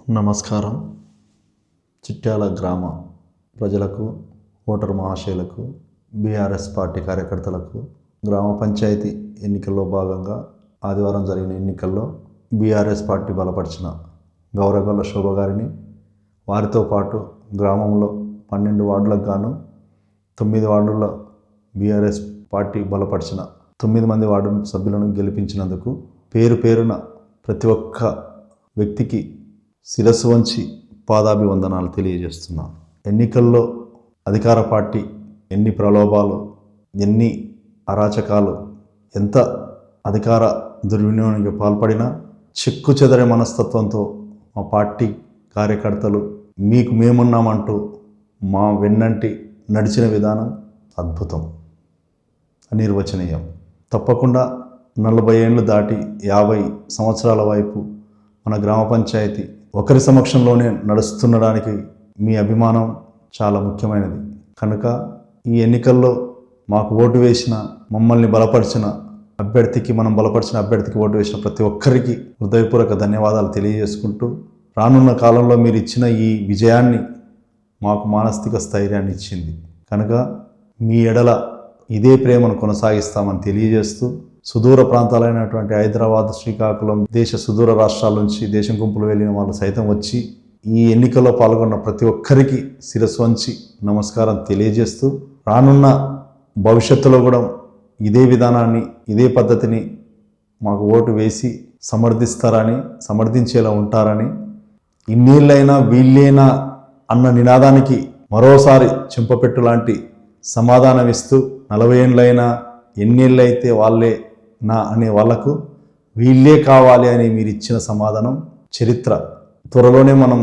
నమస్కారం. చిట్యాల గ్రామ ప్రజలకు, ఓటరు మహాశయులకు, బీఆర్ఎస్ పార్టీ కార్యకర్తలకు గ్రామ పంచాయతీ ఎన్నికల్లో భాగంగా ఆదివారం జరిగిన ఎన్నికల్లో బీఆర్ఎస్ పార్టీ బలపరిచిన గౌరగొల్ల శోభ గారిని, వారితో పాటు గ్రామంలో 12 వార్డులకు గాను 9 వార్డుల్లో బీఆర్ఎస్ పార్టీ బలపరిచిన 9 మంది వార్డు సభ్యులను గెలిపించినందుకు పేరు పేరున ప్రతి ఒక్క వ్యక్తికి శిరస్సు వంచి పాదాభివందనాలు తెలియజేస్తున్నాను. ఎన్నికల్లో అధికార పార్టీ ఎన్ని ప్రలోభాలు, ఎన్ని అరాచకాలు, ఎంత అధికార దుర్వినియోగానికి పాల్పడినా చెక్కు చెదరే మనస్తత్వంతో మా పార్టీ కార్యకర్తలు మీకు మేమున్నామంటూ మా వెన్నంటి నడిచిన విధానం అద్భుతం, అనిర్వచనీయం. తప్పకుండా 40 ఏళ్ళు దాటి 50 సంవత్సరాల వైపు మన గ్రామ పంచాయతీ ఒకరి సమక్షంలోనే నడుస్తుండడానికి మీ అభిమానం చాలా ముఖ్యమైనది. కనుక ఈ ఎన్నికల్లో మాకు ఓటు వేసిన, మమ్మల్ని బలపరిచిన అభ్యర్థికి, మనం బలపరిచిన అభ్యర్థికి ఓటు వేసిన ప్రతి ఒక్కరికి హృదయపూర్వక ధన్యవాదాలు తెలియజేసుకుంటూ, రానున్న కాలంలో మీరు ఇచ్చిన ఈ విజయాన్ని మాకు మానసిక స్థైర్యాన్ని ఇచ్చింది. కనుక మీ ఎడల ఇదే ప్రేమను కొనసాగిస్తామని తెలియజేస్తూ, సుదూర ప్రాంతాలైనటువంటి హైదరాబాద్, శ్రీకాకుళం, దేశ సుదూర రాష్ట్రాల నుంచి దేశం గుంపులు వెళ్ళిన వాళ్ళు సైతం వచ్చి ఈ ఎన్నికల్లో పాల్గొన్న ప్రతి ఒక్కరికి శిరస్సు వంచి నమస్కారం తెలియజేస్తూ, రానున్న భవిష్యత్తులో కూడా ఇదే విధానాన్ని, ఇదే పద్ధతిని మాకు ఓటు వేసి సమర్థిస్తారని, సమర్థించేలా ఉంటారని, ఇన్నేళ్ళైనా వీళ్ళేనా అన్న నినాదానికి మరోసారి చెంపపెట్టు లాంటి సమాధానం ఇస్తూ, 40 ఏళ్ళైనా ఎన్నేళ్ళైతే వాళ్ళే నా అనే వాళ్లకు వీళ్ళే కావాలి అని మీరు ఇచ్చిన సమాధానం చరిత్ర. త్వరలోనే మనం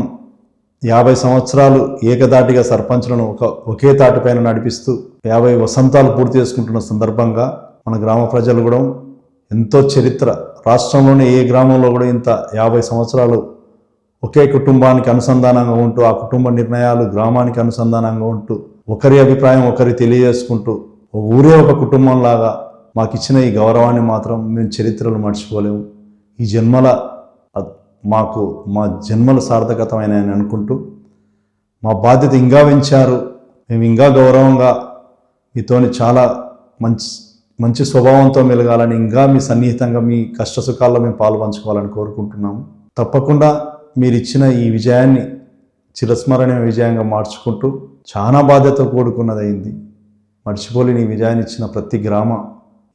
50 సంవత్సరాలు ఏకదాటిగా సర్పంచులను ఒకే తాటిపైన నడిపిస్తూ 50 వసంతాలు పూర్తి చేసుకుంటున్న సందర్భంగా మన గ్రామ ప్రజలు కూడా ఎంతో చరిత్ర, రాష్ట్రంలోనే ఏ గ్రామంలో కూడా ఇంత 50 సంవత్సరాలు ఒకే కుటుంబానికి అనుసంధానంగా ఉంటూ, ఆ కుటుంబ నిర్ణయాలు గ్రామానికి అనుసంధానంగా ఉంటూ, ఒకరి అభిప్రాయం ఒకరి తెలియజేసుకుంటూ, ఊరే ఒక కుటుంబంలాగా మాకు ఇచ్చిన ఈ గౌరవాన్ని మాత్రం మేము చరిత్రలు మర్చిపోలేము. ఈ జన్మల మా జన్మలు సార్థకతమైన అనుకుంటూ, మా బాధ్యత ఇంకా పెంచారు, మేము ఇంకా గౌరవంగా మీతోని చాలా మంచి స్వభావంతో మెలగాలని, ఇంకా మీ సన్నిహితంగా మీ కష్టసుఖాల్లో మేము పాల్పంచుకోవాలని కోరుకుంటున్నాము. తప్పకుండా మీరు ఇచ్చిన ఈ విజయాన్ని చిరస్మరణీయ విజయంగా మార్చుకుంటూ, చాలా బాధ్యత కూడుకున్నదైంది. మర్చిపోలేని ఈ విజయాన్ని ఇచ్చిన ప్రతి గ్రామ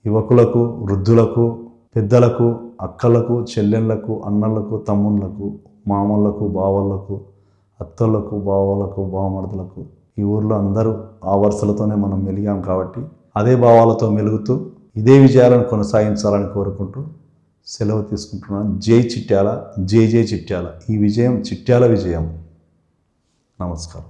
యువకులకు, వృద్ధులకు, పెద్దలకు, అక్కలకు, చెల్లెళ్లకు, అన్నలకు, తమ్ముళ్లకు, మామలకు, బావలకు, అత్తలకు, బావలకు, బావమరుదులకు, ఈ ఊర్లో అందరూ ఆ వరుసలతోనే మనం మెలిగాం కాబట్టి అదే భావాలతో మెలుగుతూ ఇదే విజయాలను కొనసాగించాలని కోరుకుంటూ సెలవు తీసుకుంటున్నాను. జై చిట్యాల, జై జై చిట్యాల. ఈ విజయం చిట్యాల విజయం. నమస్కారం.